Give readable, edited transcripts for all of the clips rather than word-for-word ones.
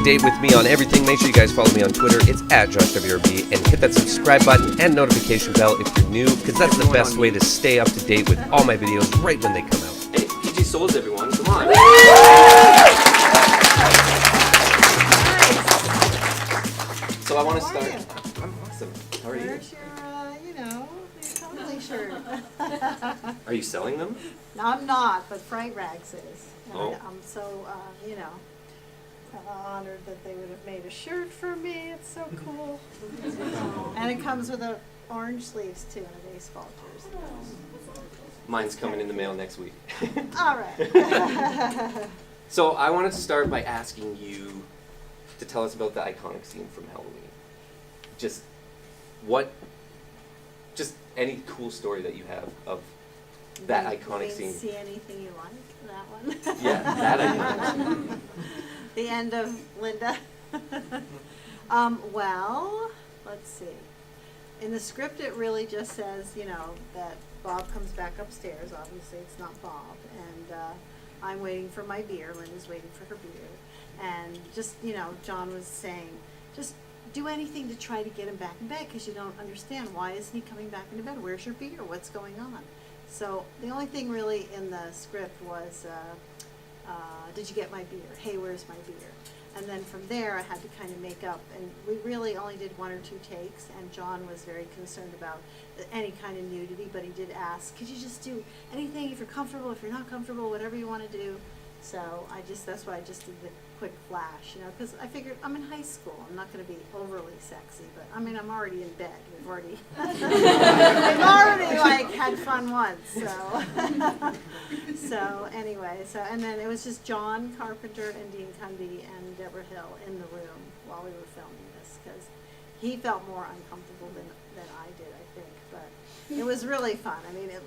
to date with me on everything, make sure you guys follow me on Twitter. It's @JoshWRB, and hit that subscribe button and notification bell if you're new, because that's the best way to stay up to date with all my videos right when they come out. Hey, PG Souls, everyone, come on. So I want to start. I'm awesome. How are you? Where's your, your Calgary shirt? Are you selling them? No, I'm not, but Fright Rags is. And Oh. I'm so, honored that they would have made a shirt for me. It's so cool. And it comes with orange sleeves, too, and a baseball jersey. Mine's coming in the mail next week. All right. So I wanted to start by asking you to tell us about the iconic scene from Halloween. Just any cool story that you have of that iconic scene. See anything you like? That one? Yeah, that iconic scene. The end of Linda. Well, let's see. In the script, it really just says, that Bob comes back upstairs. Obviously, it's not Bob. And I'm waiting for my beer. Linda's waiting for her beer. And just, John was saying, just do anything to try to get him back in bed because you don't understand. Why isn't he coming back into bed? Where's your beer? What's going on? So the only thing really in the script was, did you get my beer? Hey, where's my beer? And then from there, I had to kind of make up. And we really only did 1 or 2 takes, and John was very concerned about any kind of nudity, but he did ask, could you just do anything if you're comfortable, if you're not comfortable, whatever you want to do. So that's why I just did the quick flash, because I figured I'm in high school. I'm not going to be overly sexy, but I'm already in bed. We've already had fun once. So anyway, and then it was just John Carpenter and Dean Cundy and Deborah Hill in the room while we were filming this, because he felt more uncomfortable than I did, I think. But it was really fun.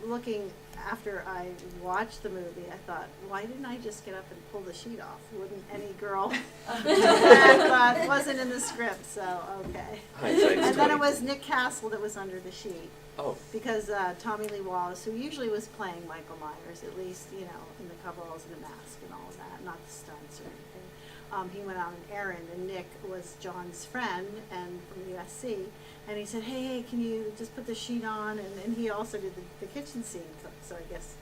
Looking after I watched the movie, I thought, why didn't I just get up and pull the sheet off? Wouldn't any girl? I thought it wasn't in the script, so okay. And then it was Nick Castle that was under the sheet. Oh. Because Tommy Lee Wallace, who usually was playing Michael Myers, at least, in the coveralls and the mask and all of that, not the stunts or anything. He went on an errand, and Nick was John's friend and from USC, and he said, hey, can you just put the sheet on? And he also did the kitchen scene, so I guess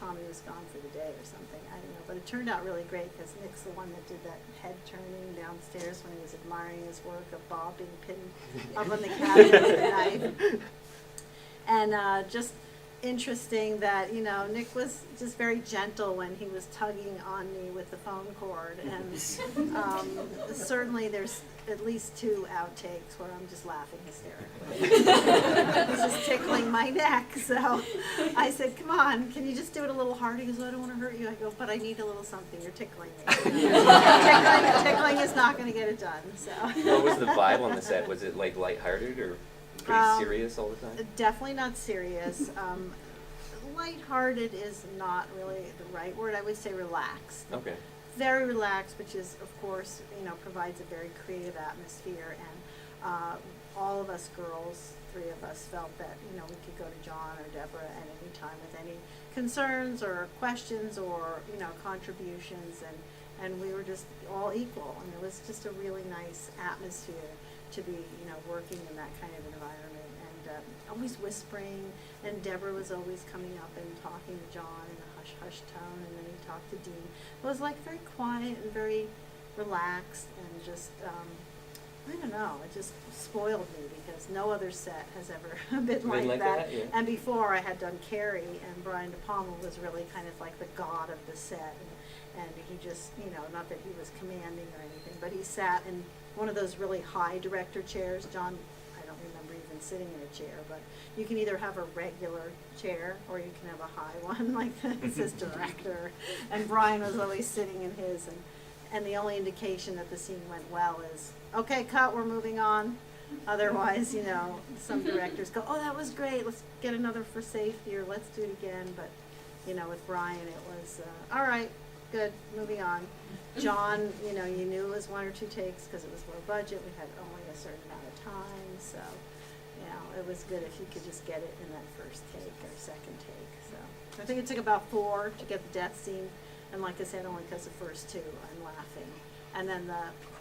Tommy was gone for the day or something. I don't know, but it turned out really great because Nick's the one that did that head turning downstairs when he was admiring his work of Bob being pinned up on the cabinet with a knife. And just interesting that, Nick was just very gentle when he was tugging on me with the phone cord. And certainly there's at least 2 outtakes where I'm just laughing hysterically. He's just tickling my neck. So I said, come on, can you just do it a little harder? He goes, I don't want to hurt you. I go, but I need a little something. You're tickling me. Tickling is not going to get it done. So. What was the vibe on the set? Was it like lighthearted or pretty serious all the time? Definitely not serious. Lighthearted is not really the right word. I would say relaxed. Okay. Very relaxed, which is, of course, provides a very creative atmosphere. And all of us girls, 3 of us, felt that, we could go to John or Deborah at any time with any concerns or questions or, contributions. And we were just all equal. And it was just a really nice atmosphere to be, working in that kind of environment. And always whispering. And Deborah was always coming up and talking to John in a hush-hush tone, and then he talked to Dean. It was like very quiet and very relaxed, and just, I don't know, it just spoiled me because no other set has ever been like that. Yeah. And before I had done Carrie, and Brian De Palma was really kind of like the god of the set, and he just, not that he was commanding or anything, but he sat in one of those really high director chairs. John, I don't remember even sitting in a chair, but you can either have a regular chair or you can have a high one like this director. And Brian was always sitting in his, and the only indication that the scene went well is, okay, cut, we're moving on. Otherwise, some directors go, oh, that was great, let's get another for safety, or let's do it again. But, with Brian, it was, all right, good, moving on. John, you knew it was 1 or 2 takes because it was low budget. We had only a certain amount of time, so it was good if you could just get it in that first take or second take. So I think it took about 4 to get the death scene, and like I said, only because the first 2, I'm laughing. And then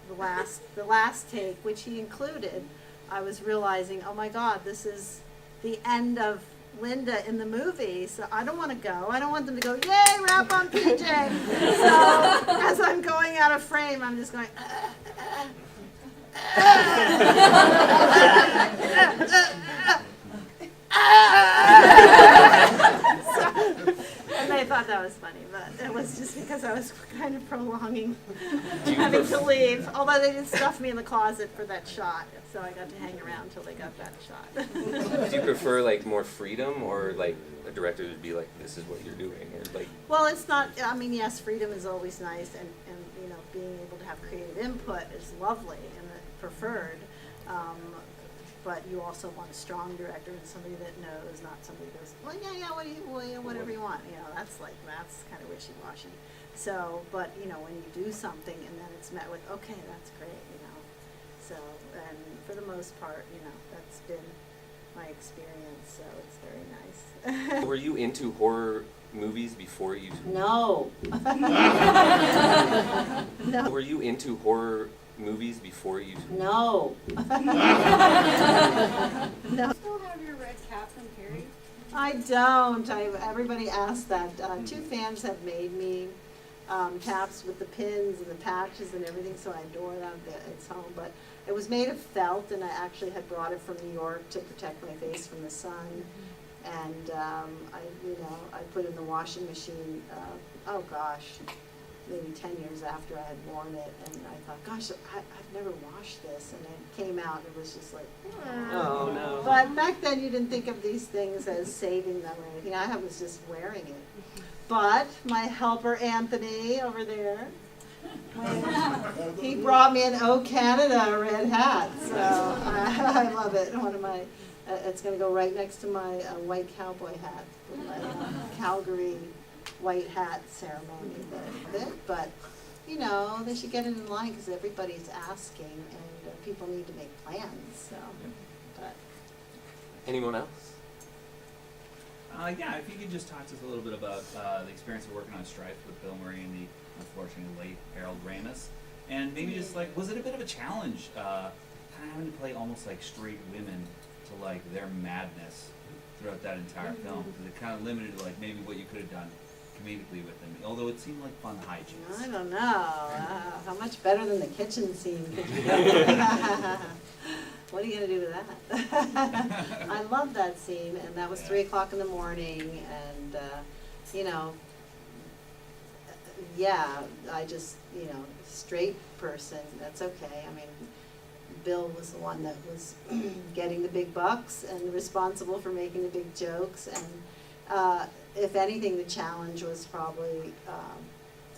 the last take, which he included, I was realizing, oh my God, this is the end of Linda in the movie, so I don't want to go. I don't want them to go, yay, rap on PJ. So as I'm going out of frame, I'm just going, and they thought that was funny, but it was just because I was kind of prolonging having to leave. Although they did stuff me in the closet for that shot, so I got to hang around until they got that shot. Do you prefer like more freedom, or like a director to be like, this is what you're doing, or like? Well, it's not. I mean, yes, freedom is always nice, and you know, being able to have creative input is lovely and preferred. But you also want a strong director and somebody that knows, not somebody who goes, well, yeah, whatever you want. You know, that's kind of wishy-washy. So, but you know, when you do something and then it's met with, okay, that's great, you know. So, and for the most part, you know, that's been my experience. So it's very nice. Were you into horror movies before you? No. No. Were you into horror movies before you? No. No. Still have your red cap from Carrie? I don't. Everybody asks that. Two fans have made me caps with the pins and the patches and everything, so I adore them. It's home, but it was made of felt, and I actually had brought it from New York to protect my face from the sun. And I put it in the washing machine. Oh gosh, maybe 10 years after I had worn it, and I thought, gosh, I've never washed this, and it came out, and it was just like, Oh no. But back then you didn't think of these things as saving them or anything. I was just wearing it. But my helper Anthony over there, he brought me an O Canada red hat, so I love it. One of my, it's going to go right next to my white cowboy hat, my Calgary white hat ceremony but you know, they should get it in line because everybody's asking, and people need to make plans, so but Anyone else? Yeah, if you could just talk to us a little bit about the experience of working on Stripes with Bill Murray and the unfortunately late Harold Ramis, and maybe just like, was it a bit of a challenge kind of having to play almost like straight women to like their madness throughout that entire film, because it kind of limited like maybe what you could have done comedically with them, although it seemed like fun hijinks. I don't know. How much better than the kitchen scene could you do? What are you going to do with that? I love that scene, and that was 3 o'clock in the morning, and, you know, yeah, I just, you know, straight person, that's okay. I mean, Bill was the one that was getting the big bucks and responsible for making the big jokes, and if anything, the challenge was probably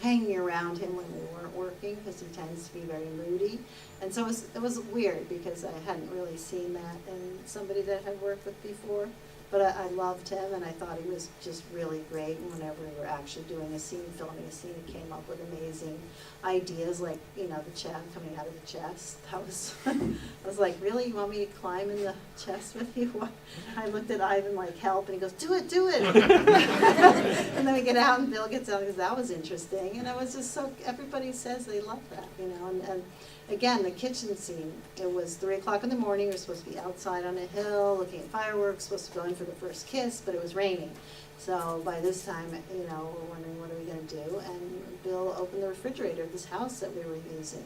hanging around him when we weren't working, because he tends to be very moody. And so it was weird because I hadn't really seen that in somebody that I had worked with before. But I loved him, and I thought he was just really great. And whenever we were actually doing a scene, filming a scene, he came up with amazing ideas, like, you know, the chest coming out of the chest. That was, I was like, really, you want me to climb in the chest with you? I looked at Ivan like, help, and he goes, do it, do it. And then we get out, and Bill gets out, because that was interesting. And it was just so, everybody says they love that, you know. And again, the kitchen scene, it was 3 o'clock in the morning. We were supposed to be outside on a hill looking at fireworks, supposed to go in for the first kiss, but it was raining. So by this time, you know, we're wondering, what are we going to do? And Bill opened the refrigerator of this house that we were using.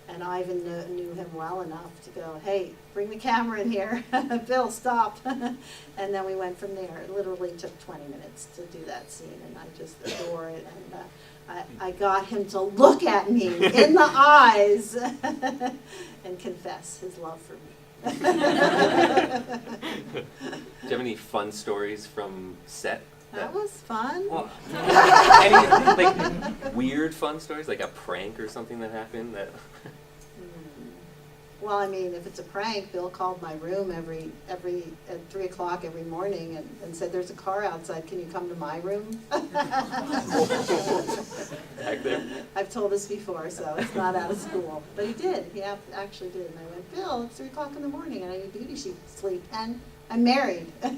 And Ivan knew him well enough to go, hey, bring the camera in here. Bill, stop. And then we went from there. It literally took 20 minutes to do that scene, and I just adore it. And I got him to look at me in the eyes and confess his love for me. Do you have any fun stories from set? That was fun. Well, any like weird fun stories, like a prank or something that happened that. Well, I mean, if it's a prank, Bill called my room at 3 o'clock every morning and said, "There's a car outside. Can you come to my room?" Back there. I've told this before, so it's not out of school. But he did. He actually did. And I went, "Bill, it's 3 o'clock in the morning, and I need beauty sleep, and I'm married." Yes.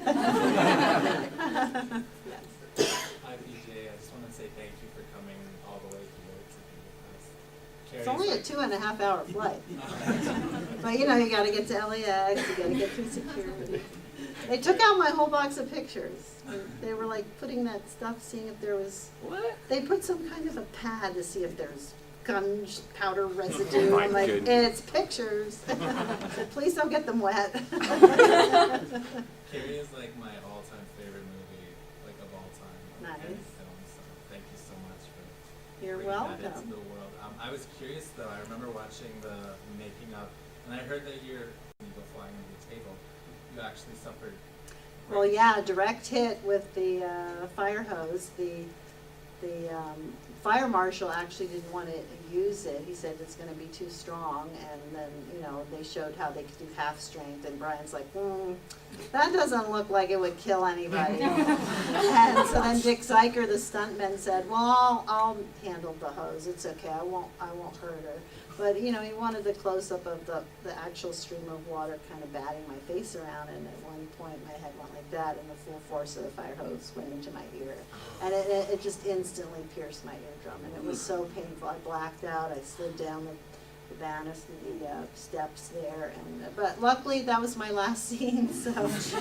Hi, PJ. I just want to say thank you for coming all the way here to be with us. It's only a 2.5 hour flight. But you know, you gotta get to LAX, you gotta get through security. They took out my whole box of pictures. And they were like putting that stuff, seeing if there was, What? they put some kind of a pad to see if there's powder residue. My I'm like, goodness. it's pictures. So please don't get them wet. Carrie is like my all-time favorite movie, like of all time. Of Nice. any film, so thank you so much for You're bringing that into welcome. the world. I was curious though. I remember watching the making of, and I heard that you go flying under the table. You actually suffered. Well, yeah, direct hit with the fire hose. The fire marshal actually didn't want to use it. He said it's going to be too strong, and then, you know, they showed how they could do half strength, and Brian's like, that doesn't look like it would kill anybody. And so then Dick Zeiker, the stuntman, said, well, I'll handle the hose. It's okay. I won't hurt her. But, you know, he wanted the close-up of the actual stream of water kind of batting my face around, and at one point my head went like that, and the full force of the fire hose went into my ear. And it just instantly pierced my eardrum, and it was so painful. I blacked out. I slid down the banister, the steps there, but luckily that was my last scene, so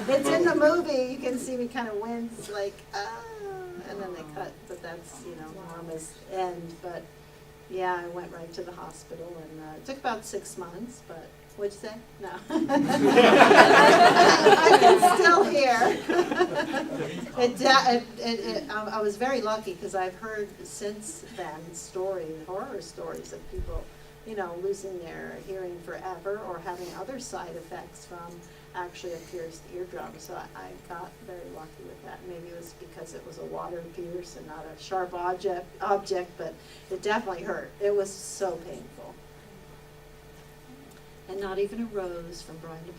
it's in the movie. You can see me kind of wince, like, and then they cut, but that's, you know, Norma's end. But yeah, I went right to the hospital, and it took about 6 months, but what'd you say? No. I'm still here. I was very lucky because I've heard since then horror stories of people, you know, losing their hearing forever or having other side effects from actually a pierced eardrum. So I got very lucky with that. Maybe it was because it was a water pierce and not a sharp object, but it definitely hurt. It was so painful. And not even a rose from Brian De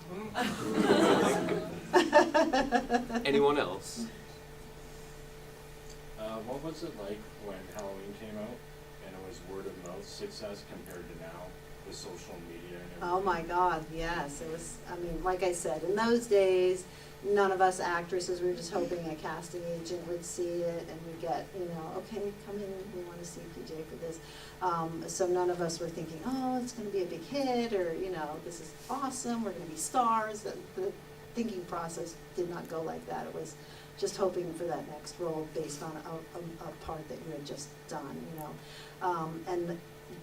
Palma. Anyone else? What was it like when Halloween came out and it was word of mouth success compared to now with social media and everything? Oh my God, yes. It was, I mean, like I said, in those days, none of us actresses were just hoping a casting agent would see it and we'd get, you know, okay, come in, we want to see PJ for this. So none of us were thinking, oh, it's going to be a big hit, or, you know, this is awesome, we're going to be stars. The thinking process did not go like that. It was just hoping for that next role based on a part that you had just done, you know.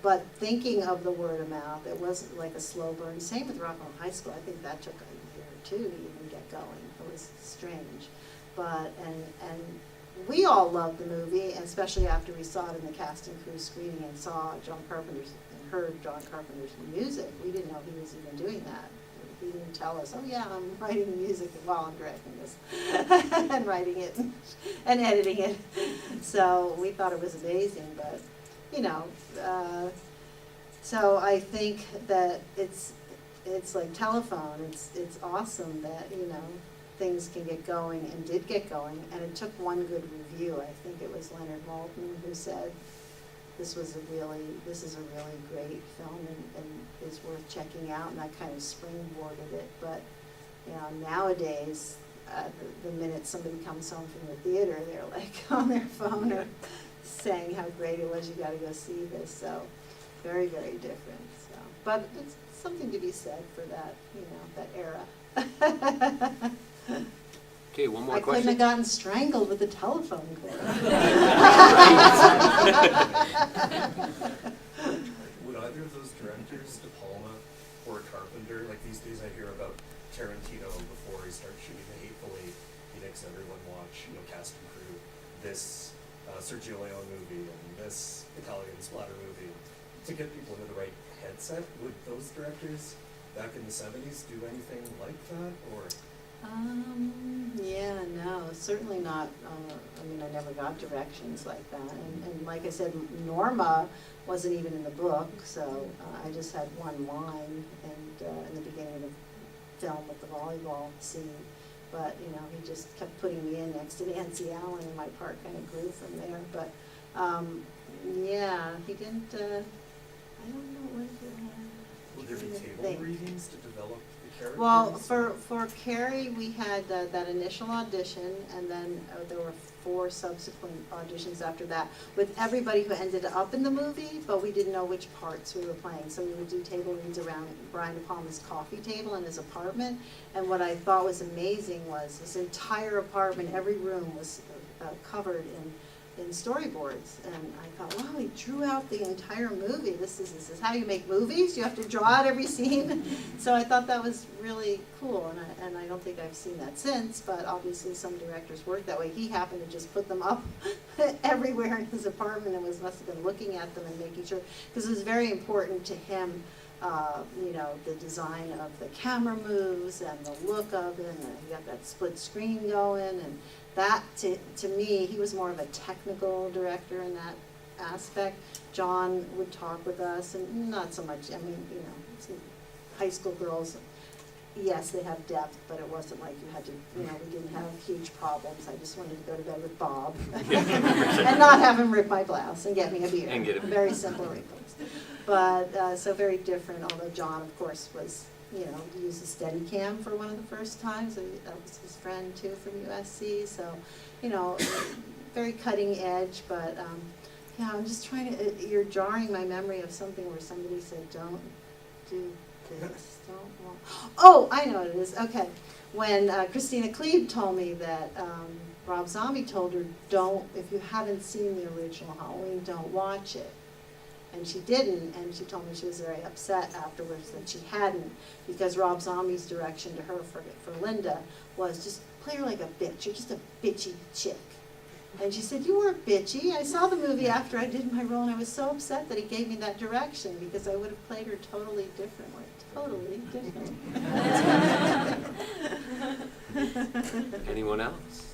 But thinking of the word of mouth, it wasn't like a slow burn. Same with Rockland High School. I think that took a year or two to even get going. It was strange. But, and we all loved the movie, and especially after we saw it in the cast and crew screening and saw John Carpenter's, and heard John Carpenter's music. We didn't know he was even doing that. He didn't tell us, oh yeah, I'm writing the music while I'm directing this, and writing it, and editing it. So we thought it was amazing, but, you know, so I think that it's like telephone. It's awesome that, you know, things can get going and did get going, and it took one good review. I think it was Leonard Maltin who said this is a really great film and is worth checking out, and that kind of springboarded it. But, you know, nowadays, the minute somebody comes home from the theater, they're like on their phone or saying how great it was, you got to go see this. So very, very different. So, but it's something to be said for that, you know, that era. Okay, one more I question. couldn't have gotten strangled with a telephone cord. Would either of those directors, De Palma or Carpenter, like these days I hear about Tarantino before he starts shooting The Hateful Eight, he makes everyone watch, you know, cast and crew, this Sergio Leone movie and this Italian splatter movie. To get people into the right headset, would those directors back in the 70s do anything like that, or? Yeah, no, certainly not. I mean, I never got directions like that. And like I said, Norma wasn't even in the book, so I just had one line in the beginning of the film with the volleyball scene. But, you know, he just kept putting me in next to Nancy Allen, and my part kind of grew from there. But, yeah, he didn't, I don't know what Would there be table think. readings to develop the characters? Well, for Carrie, we had that initial audition, and then there were 4 subsequent auditions after that with everybody who ended up in the movie, but we didn't know which parts we were playing. So we would do table reads around Brian De Palma's coffee table in his apartment, and what I thought was amazing was his entire apartment, every room was covered in storyboards, and I thought, wow, he drew out the entire movie. This is how you make movies. You have to draw out every scene. So I thought that was really cool, and I don't think I've seen that since, but obviously some directors work that way. He happened to just put them up everywhere in his apartment and must have been looking at them and making sure, because it was very important to him, the design of the camera moves and the look of it, and you got that split screen going, and that, to me, he was more of a technical director in that aspect. John would talk with us, and not so much, I mean, high school girls, yes, they have depth, but it wasn't like you had to, we didn't have huge problems. I just wanted to go to bed with Bob and not have him rip my blouse and get me a beer. And get a beer. Very simple wrinkles. But, so very different, although John, of course, was, used a Steadicam for one of the first times. That was his friend, too, from USC. So, very cutting edge, but, yeah, I'm just trying to, you're jarring my memory of something where somebody said, don't do this, don't want. Oh, I know what it is. Okay. When Christina Klebe told me that Rob Zombie told her, if you haven't seen the original Halloween, don't watch it. And she didn't, and she told me she was very upset afterwards that she hadn't, because Rob Zombie's direction to her for Linda was just play her like a bitch. You're just a bitchy chick. And she said, you weren't bitchy. I saw the movie after I did my role, and I was so upset that he gave me that direction, because I would have played her totally differently. Totally different. Anyone else?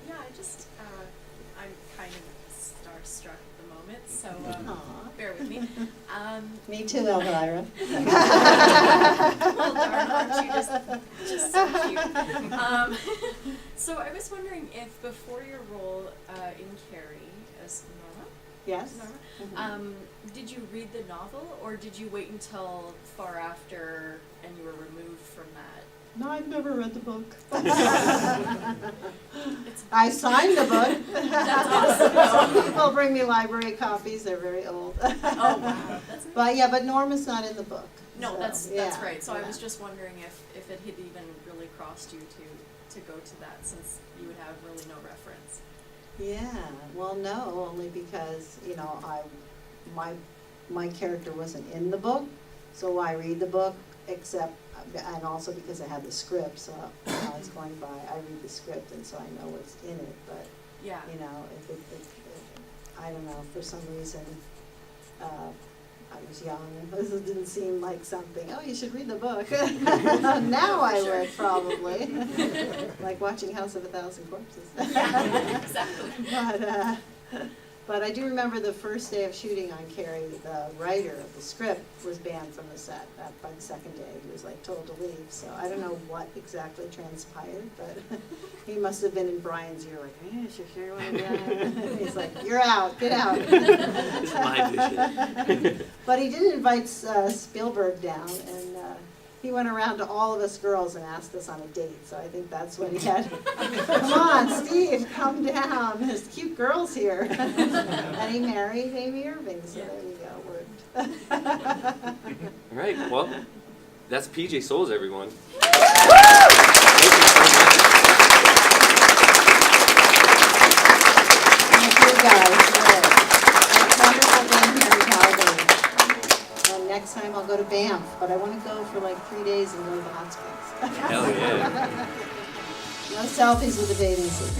Yeah, I'm kind of starstruck at the moment, so Aw. bear with me. Me too, Elvira. Well, darn, aren't you just so cute? So I was wondering if before your role in Carrie as Norma, Yes. Norma, did you read the novel, or did you wait until far after and you were removed from that? No, I've never read the book. It's I signed the book. That's awesome. Some people bring me library copies. They're very old. Oh wow, that's But Norma's not in the book. no, so, that's yeah, right. So I yeah. was just wondering if it had even really crossed you to go to that, since you would have really no reference. Yeah. Well, no, only because my character wasn't in the book, so I read the book. Except, and also because I had the script, so when I was going by, I read the script, and so I know what's in it. But Yeah. if I don't know, for some reason, I was young. This didn't seem like something. Oh, you should read the book. Now I Sure. would probably, like watching House of a Thousand Corpses. Yeah, exactly. But I do remember the first day of shooting on Carrie, the writer of the script was banned from the set. By the second day, he was told to leave. So I don't know what exactly transpired, but he must have been in Brian's ear, hey, sure you want to be on it? He's like, you're out, get out. This is my vision. But he did invite Spielberg down, and he went around to all of us girls and asked us on a date. So I think that's when he had, come on, Steve, come down. There's cute girls here. And he married Amy Irving, so there you go, worked. All right, well, that's PJ Souls, everyone. Thank you guys. It's wonderful being here in Calgary. And next time I'll go to Banff, but I want to go for 3 days and go to the hot springs. Hell yeah. No selfies with the bathing suit.